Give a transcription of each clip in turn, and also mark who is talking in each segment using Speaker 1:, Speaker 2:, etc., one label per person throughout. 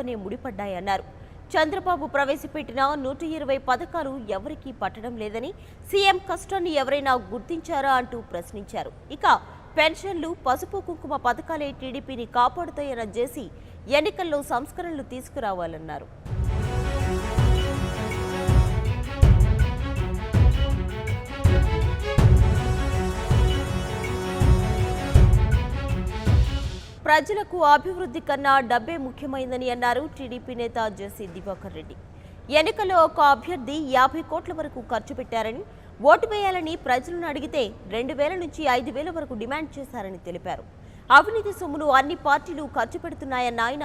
Speaker 1: డబ్బుతోనే ముడిపడ్డాయన్నారు. చంద్రబాబు ప్రవేశపెట్టిన 120 పథకాలు ఎవరికీ పట్టడం లేదని, సీఎం కష్టాన్ని ఎవరైనా గుర్తించారా అంటూ ప్రశ్నించారు. ఇక పెన్షన్లు, పసుపు కుంకుమ పథకాలే టీడీపీని కాపాడుతాయన్న జేసీ ఎన్నికల్లో సంస్కరణలు తీసుకురావాలన్నారు. ప్రజలకు అభివృద్ధి కన్నా డబ్బే ముఖ్యమైందని అన్నారు టీడీపీ నేత జేసీ దివాకర్ రెడ్డి. ఎన్నికల్లో ఒక అభ్యర్థి 50 కోట్ల వరకు ఖర్చు పెట్టారని, ఓటు వేయాలని ప్రజలను అడిగితే 2,000 నుంచి 5,000 వరకు డిమాండ్ చేశారని తెలిపారు. అవినీతి సొమ్మును అన్ని పార్టీలు ఖర్చు పెడుతున్నాయన్న ఆయన,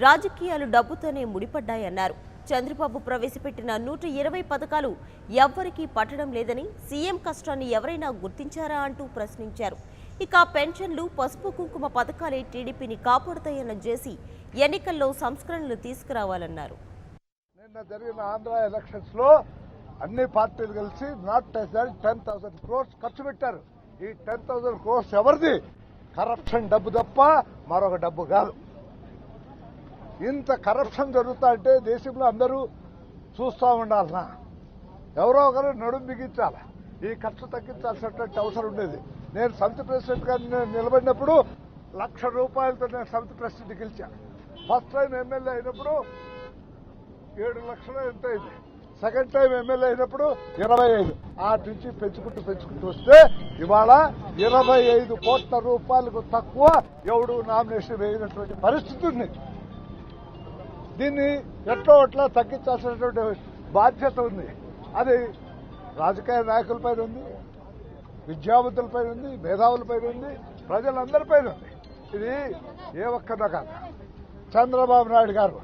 Speaker 1: రాజకీయాలు డబ్బుతోనే ముడిపడ్డాయన్నారు. చంద్రబాబు ప్రవేశపెట్టిన 120 పథకాలు ఎవ్వరికీ పట్టడం లేదని, సీఎం కష్టాన్ని ఎవరైనా గుర్తించారా అంటూ ప్రశ్నించారు. ఇక పెన్షన్లు, పసుపు కుంకుమ పథకాలే టీడీపీని కాపాడుతాయన్న జేసీ ఎన్నికల్లో సంస్కరణలు తీసుకురావాలన్నారు.
Speaker 2: నిన్న జరిగిన ఆంధ్ర ఎలక్షన్స్ లో అన్ని పార్టీలు కలిసి నాట్ లెస్ దాన్ 10,000 crores ఖర్చు పెట్టారు. ఈ 10,000 crores ఎవరిది? కరప్షన్ డబ్బు తప్ప మరొక డబ్బు కాదు. ఇంత కరప్షన్ జరుగుతా అంటే దేశంలో అందరూ చూస్తూ ఉండాలనా? ఎవరో ఒకరు నడుము బిగించాలి. ఈ ఖర్చు తగ్గించాల్సినటువంటి అవసరం ఉండేది. నేను సమితి ప్రెసిడెంట్ గా నిలబడినప్పుడు ₹1,00,000 నేను సమితి ప్రెసిడెంట్ గెలిచాను. ఫస్ట్ టైం ఎమ్మెల్యే అయినప్పుడు 7 లక్షలు ఎంత అయింది. సెకండ్ టైం ఎమ్మెల్యే అయినప్పుడు 25. ఆటి నుంచి పెంచుకుంటూ వస్తే ఇవాళ 25 కోట్ల రూపాయలకు తక్కువ ఎవడు నామినేషన్ వేయనటువంటి పరిస్థితి ఉంది. దీన్ని ఎట్లా అట్లా తగ్గించాల్సినటువంటి బాధ్యత ఉంది. అది రాజకీయ నాయకులపైన ఉంది, విద్యావంతులపైన ఉంది, మేధావులపైన ఉంది, ప్రజలందరిపైన ఉంది. ఇది ఏ ఒక్కదా కాదు. చంద్రబాబు నాయుడు గారు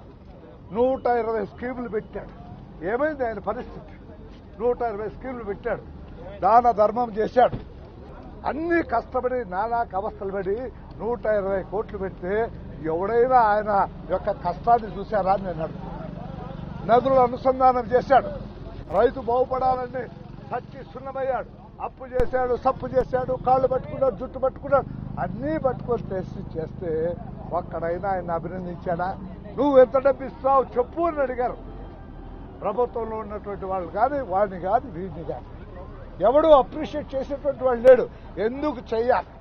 Speaker 2: 120 స్కీములు పెట్టాడు. ఏమైంది ఆయన పరిస్థితి? 120 స్కీములు పెట్టాడు, దాన ధర్మం చేశాడు. అన్ని కష్టపడి నానా అవస్థలు పడి 120 కోట్లు పెడితే ఎవడైనా ఆయన యొక్క కష్టాన్ని చూశారా అని నేను అడుగుతున్నాను. నదులు అనుసంధానం చేశాడు, రైతు బాగుపడాలని సచ్చి సున్నమయ్యాడు. అప్పు చేశాడు, సప్పు చేశాడు, కాళ్ళు పట్టుకున్నాడు, జుట్టు పట్టుకున్నాడు, అన్నీ పట్టుకొని చేస్తే ఒక్కడైనా ఆయన అభినందించాడా? నువ్వు ఎంత డబ్బు ఇస్తావు చెప్పు అని అడిగారు. ప్రభుత్వంలో ఉన్నటువంటి వాళ్ళు కానీ, వాడిని కానీ, వీడిని కానీ ఎవడు అప్రిషియేట్ చేసేటువంటి వాళ్ళు లేడు. ఎందుకు చెయ్యాలి?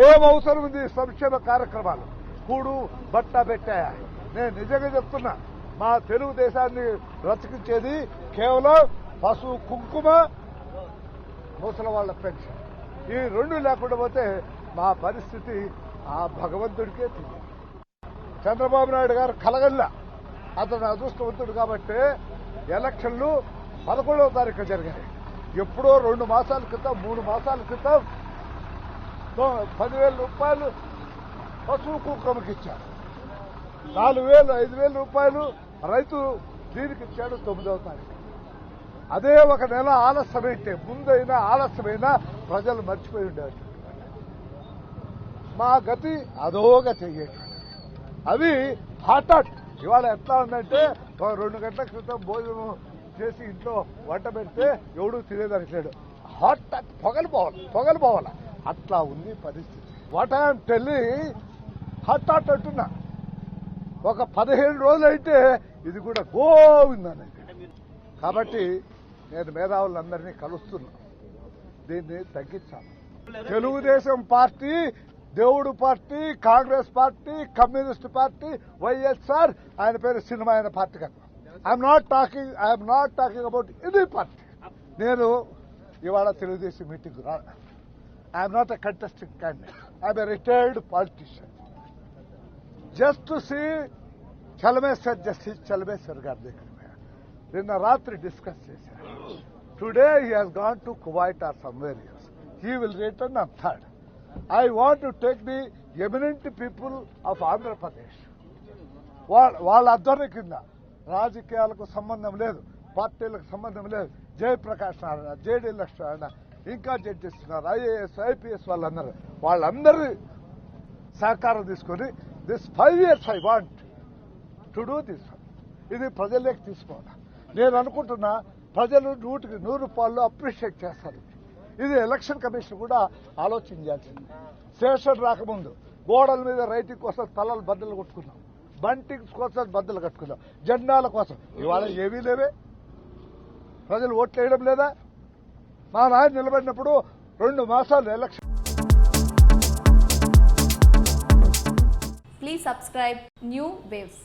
Speaker 2: ఏం అవసరం ఉంది? సంక్షేమ కార్యక్రమాలు కూడు బట్ట పెట్టాయా? నేను నిజంగా చెప్తున్నా, మా తెలుగుదేశాన్ని బ్రతికించేది కేవలం పసుపు కుంకుమ, ముసలి వాళ్ళ పెన్షన్. ఈ రెండు లేకుండా పోతే మా పరిస్థితి ఆ భగవంతుడికే తెలియదు. చంద్రబాబు నాయుడు గారు కలగల్లా, అతను అదృష్టవంతుడు కాబట్టి ఎలక్షన్లు 11వ తారీఖు జరిగాయి. ఎప్పుడో 2 మాసాల క్రితం, 3 మాసాల క్రితం 10,000 రూపాయలు పశువు కుంకుమకి ఇచ్చారు. 4,000, 5,000 రూపాయలు రైతు దీనికి ఇచ్చాడు 9వ తారీఖు. అదే ఒక నెల ఆలస్యమైతే, ముందైనా ఆలస్యమైనా ప్రజలు మర్చిపోయి ఉండేవారు. మా గతి అదోగతి అయ్యేటువంటి అవి హఠాత్ ఇవాళ ఎట్లా ఉందంటే 2 గంటల క్రితం భోజనం చేసి ఇంట్లో వంట పెడితే ఎవడూ తినేదానికి లేడు. హఠాత్ పొగలు పోవాలి అట్లా ఉంది పరిస్థితి. వాట్ ఐఎమ్ టెల్లింగ్, హఠాత్ అంటున్నా. ఒక 15 రోజులు అయితే ఇది కూడా గోవిందని. కాబట్టి నేను మేధావులందరినీ కలుస్తున్నా, దీన్ని తగ్గించాలి. తెలుగుదేశం పార్టీ, దేవుడు party, Congress party, communist party, YSR, ఆయన పేరు సినిమా అయిన పార్టీ కదా. I'm not talking about any party. నేను ఇవాళ తెలుగుదేశం మీటింగ్ రా. I'm not a contesting candidate. I'm a retired politician. Just to see justice Chelameswar గారి దగ్గర నిన్న రాత్రి డిస్కస్ చేశారు. Today he has gone to Kuwait or somewhere else. He will return on 3rd. I want to take the eminent people of Andhra Pradesh. వాళ్ళ ఆధ్వర్యం కింద రాజకీయాలకు సంబంధం లేదు, పార్టీలకు సంబంధం లేదు. జయప్రకాష్ నారాయణ, జేడీ లక్ష్మణ, ఇంకా జడ్జెస్ ఉన్నారు, ఐఏఎస్, ఐపీఎస్ వాళ్ళందరి సహకారం తీసుకొని this 5 years I want to do this. ఇది ప్రజల్లోకి తీసుకోవాలి. నేను అనుకుంటున్నా ప్రజలు 100కి 100 అప్రిషియేట్ చేస్తారు. ఇది ఎలక్షన్ కమిషన్ కూడా ఆలోచించాల్సింది. శేషన్ రాకముందు గోడల మీద రైటింగ్ కోసం తలలు బద్దలు కొట్టుకున్నాం. బంటింగ్స్ కోసం బద్దలు కట్టుకున్నాం, జెండాల కోసం. ఇవాళ ఏమీ లేవే. ప్రజలు ఓట్లు వేయడం లేదా? మా నాయన నిలబడినప్పుడు 2 మాసాలు election.
Speaker 3: Please subscribe New Waves.